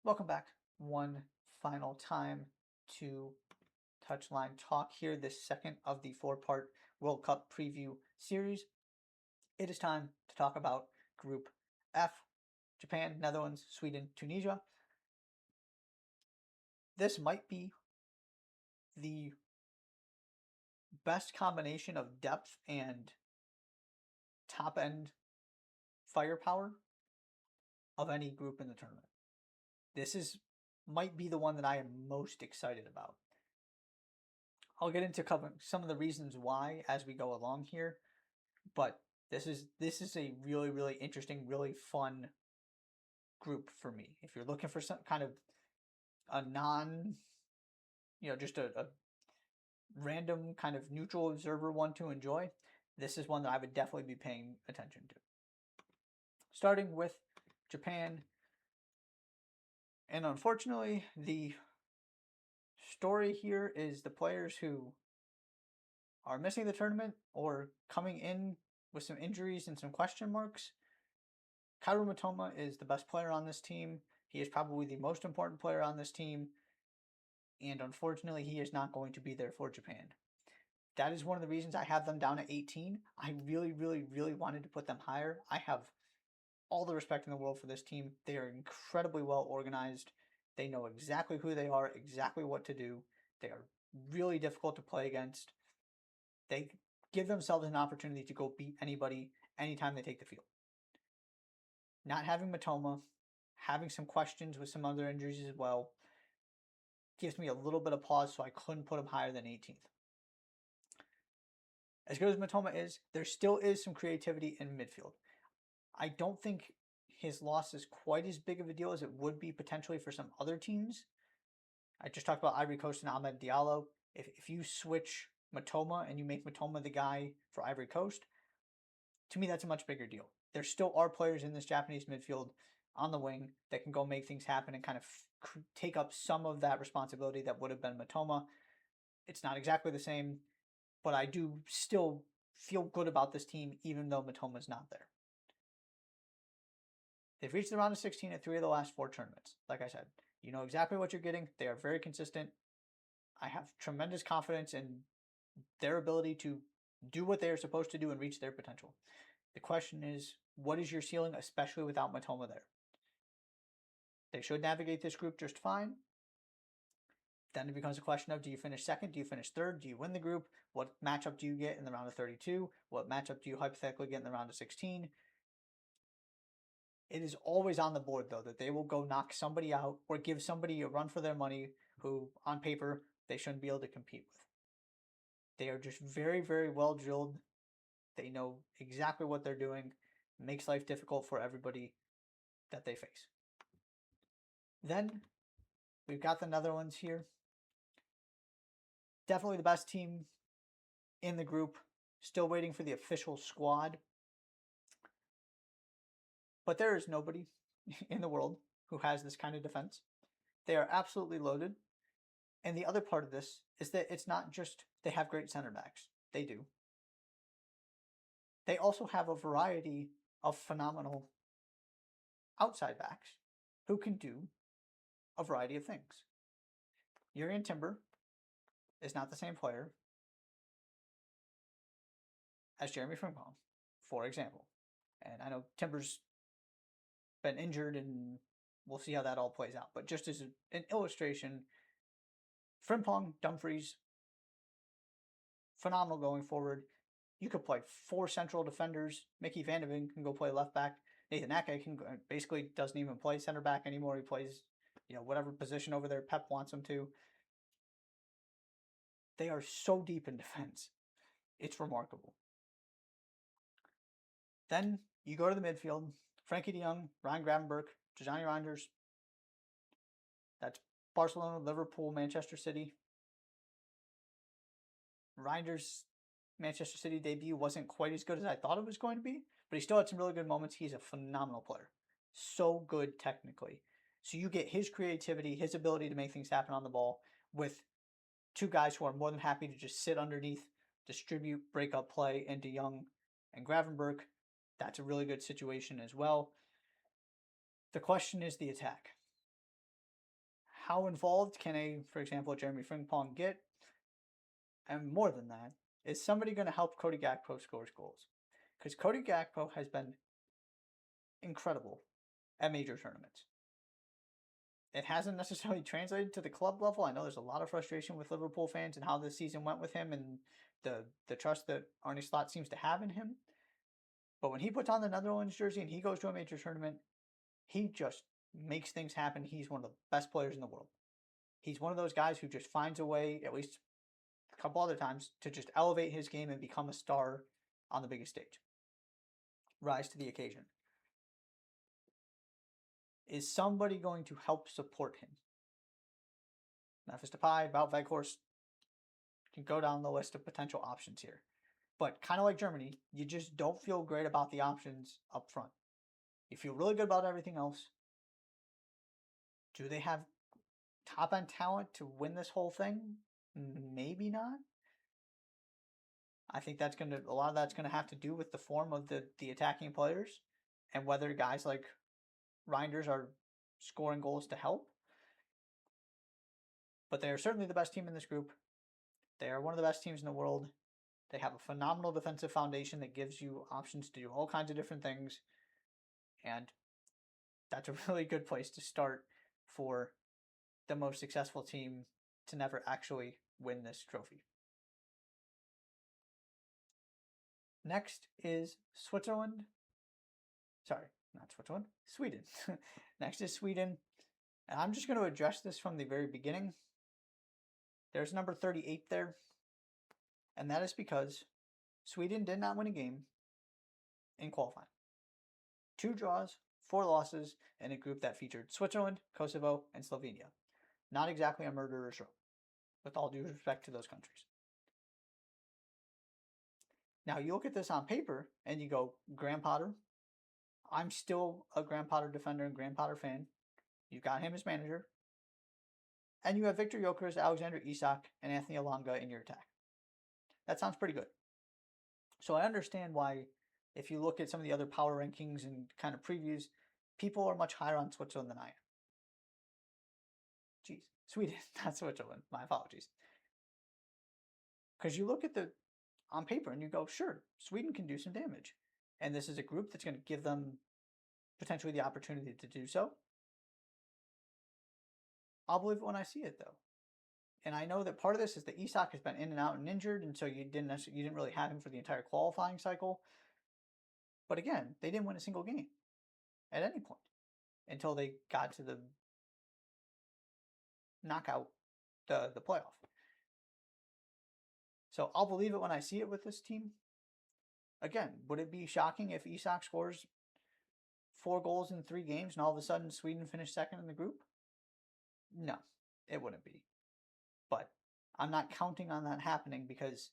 Welcome back one final time to Touchline Talk here, this second of the four-part World Cup preview series. It is time to talk about Group F, Japan, Netherlands, Sweden, Tunisia. This might be the best combination of depth and top-end firepower of any group in the tournament. Might be the one that I am most excited about. I'll get into some of the reasons why as we go along here, but this is a really interesting, really fun group for me. If you're looking for some kind of a non, just a random kind of neutral observer one to enjoy, this is one that I would definitely be paying attention to. Starting with Japan, and unfortunately, the story here is the players who are missing the tournament or coming in with some injuries and some question marks. Kaoru Mitoma is the best player on this team. He is probably the most important player on this team. And unfortunately, he is not going to be there for Japan. That is one of the reasons I have them down at 18. I really wanted to put them higher. I have all the respect in the world for this team. They are incredibly well organized. They know exactly who they are, exactly what to do. They are really difficult to play against. They give themselves an opportunity to go beat anybody anytime they take the field. Not having Mitoma, having some questions with some other injuries as well, gives me a little bit of pause, so I couldn't put him higher than 18th. As good as Mitoma is, there still is some creativity in midfield. I don't think his loss is quite as big of a deal as it would be potentially for some other teams. I just talked about Ivory Coast and Ahmed Diallo. If you switch Mitoma and you make Mitoma the guy for Ivory Coast, to me that's a much bigger deal. There still are players in this Japanese midfield on the wing that can go make things happen and kind of take up some of that responsibility that would have been Mitoma. It's not exactly the same, but I do still feel good about this team even though Mitoma's not there. They've reached the round of 16 at 3 of the last 4 tournaments. Like I said, you know exactly what you're getting. They are very consistent. I have tremendous confidence in their ability to do what they are supposed to do and reach their potential. The question is, what is your ceiling, especially without Mitoma there? They should navigate this group just fine. Then it becomes a question of, do you finish second? Do you finish third? Do you win the group? What matchup do you get in the round of 32? What matchup do you hypothetically get in the round of 16? It is always on the board, though, that they will go knock somebody out or give somebody a run for their money who, on paper, they shouldn't be able to compete with. They are just very well drilled. They know exactly what they're doing. It makes life difficult for everybody that they face. Then we've got the Netherlands here. Definitely the best team in the group. Still waiting for the official squad. But there is nobody in the world who has this kind of defense. They are absolutely loaded. And the other part of this is that it's not just they have great center backs. They do. They also have a variety of phenomenal outside backs who can do a variety of things. Jurrien Timber is not the same player as Jeremy Frimpong, for example. And I know Timber's been injured and we'll see how that all plays out. But just as an illustration, Frimpong, Dumfries, phenomenal going forward. You could play 4 central defenders. Mickey Van de Ven can go play left back. Nathan Ake basically doesn't even play center back anymore. He plays, whatever position over there Pep wants him to. They are so deep in defense. It's remarkable. Then you go to the midfield. Frankie de Jong, Ryan Gravenberch, Tijjani Reinders. That's Barcelona, Liverpool, Manchester City. Reinders' Manchester City debut wasn't quite as good as I thought it was going to be, but he still had some really good moments. He's a phenomenal player. So good technically. So you get his creativity, his ability to make things happen on the ball with 2 guys who are more than happy to just sit underneath, distribute, break up play, and de Jong and Gravenberch. That's a really good situation as well. The question is the attack. how involved can for example, Jeremy Frimpong get? And more than that, is somebody going to help Cody Gakpo score goals? Because Cody Gakpo has been incredible at major tournaments. It hasn't necessarily translated to the club level. I know there's a lot of frustration with Liverpool fans and how this season went with him and the trust that Arne Slot seems to have in him. But when he puts on the Netherlands jersey and he goes to a major tournament, he just makes things happen. He's one of the best players in the world. He's one of those guys who just finds a way, at least a couple other times, to just elevate his game and become a star on the biggest stage. Rise to the occasion. Is somebody going to help support him? Memphis Depay, Wout Weghorst, can go down the list of potential options here. But kind of like Germany, you just don't feel great about the options up front. You feel really good about everything else. Do they have top-end talent to win this whole thing? Maybe not. I think a lot of that's gonna have to do with the form of the attacking players and whether guys like Reinders are scoring goals to help. But they are certainly the best team in this group. They are one of the best teams in the world. They have a phenomenal defensive foundation that gives you options to do all kinds of different things. And that's a really good place to start for the most successful team to never actually win this trophy. Next is Switzerland. Sorry, not Switzerland, Sweden. Next is Sweden. And I'm just going to address this from the very beginning. There's number 38 there. And that is because Sweden did not win a game in qualifying. 2 draws, 4 losses in a group that featured Switzerland, Kosovo, and Slovenia. Not exactly a murderer's row, with all due respect to those countries. Now you look at this on paper and you go, Graham Potter. I'm still a Graham Potter defender and Graham Potter fan. You've got him as manager. And you have Victor Gyökeres, Alexander Isak, and Anthony Elanga in your attack. That sounds pretty good. So I understand why, if you look at some of the other power rankings and kind of previews, people are much higher on Switzerland than I am. Jeez, Sweden, not Switzerland. My apologies. Because you look at on paper and you go, sure, Sweden can do some damage. And this is a group that's going to give them potentially the opportunity to do so. I'll believe it when I see it, though. And I know that part of this is that Isak has been in and out and injured, and so you didn't really have him for the entire qualifying cycle. But again, they didn't win a single game at any point until they got to the knockout, the playoff. So I'll believe it when I see it with this team. Again, would it be shocking if Isak scores 4 goals in 3 games and all of a sudden Sweden finished second in the group? No, it wouldn't be. But I'm not counting on that happening because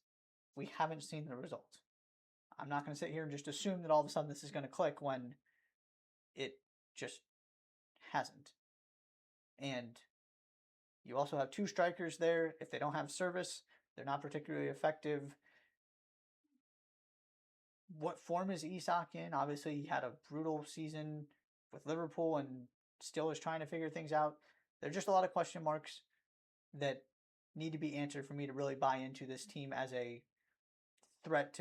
we haven't seen the results. I'm not going to sit here and just assume that all of a sudden this is going to click when it just hasn't. And you also have 2 strikers there. If they don't have service, they're not particularly effective. What form is Isak in? Obviously, he had a brutal season with Liverpool and still is trying to figure things out. There are just a lot of question marks that need to be answered for me to really buy into this team as a threat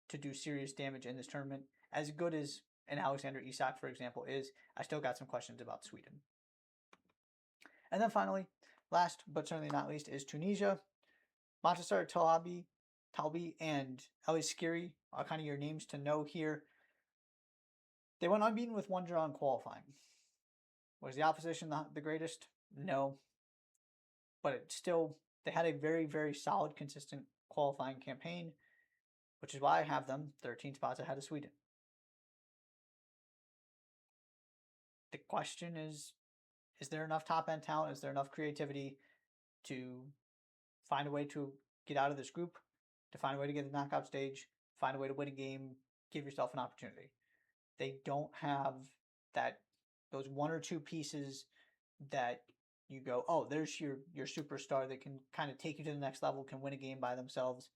to do serious damage in this tournament. As good as an Alexander Isak, for example, is, I still got some questions about Sweden. And then finally, last but certainly not least, is Tunisia. Montasser Talbi and Elis Skiri are kind of your names to know here. They went unbeaten with 1 draw in qualifying. Was the opposition the greatest? No. But they had a very, very solid, consistent qualifying campaign, which is why I have them 13 spots ahead of Sweden. The question is there enough top-end talent? Is there enough creativity to find a way to get out of this group, to find a way to get to the knockout stage, find a way to win a game, give yourself an opportunity? They don't have those 1 or 2 pieces that you go, oh, there's your superstar that can kind of take you to the next level, can win a game by themselves.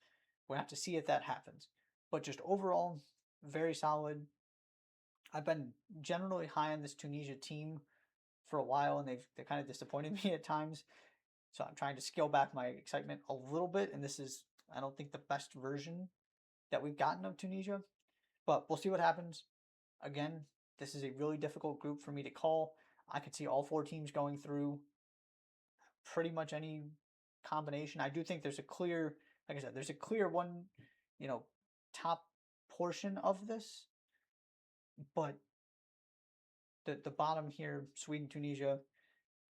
We're going to have to see if that happens. But just overall, very solid. I've been generally high on this Tunisia team for a while, and they kind of disappointed me at times. So I'm trying to scale back my excitement a little bit, and this is, I don't think, the best version that we've gotten of Tunisia, but we'll see what happens. Again, this is a really difficult group for me to call. I could see all 4 teams going through pretty much any combination. I do think there's a clear, like I said, there's a clear one, top portion of this, but the bottom here, Sweden, Tunisia,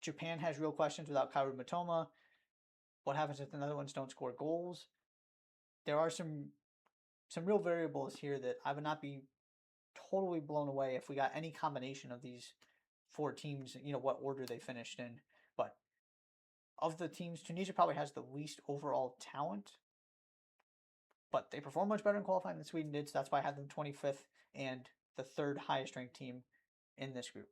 Japan has real questions without Kaoru Mitoma. What happens if the Netherlands don't score goals? There are some real variables here that I would not be totally blown away if we got any combination of these 4 teams, what order they finished in. But of the teams, Tunisia probably has the least overall talent, but they perform much better in qualifying than Sweden did, so that's why I had them 25th and the 3rd highest ranked team in this group.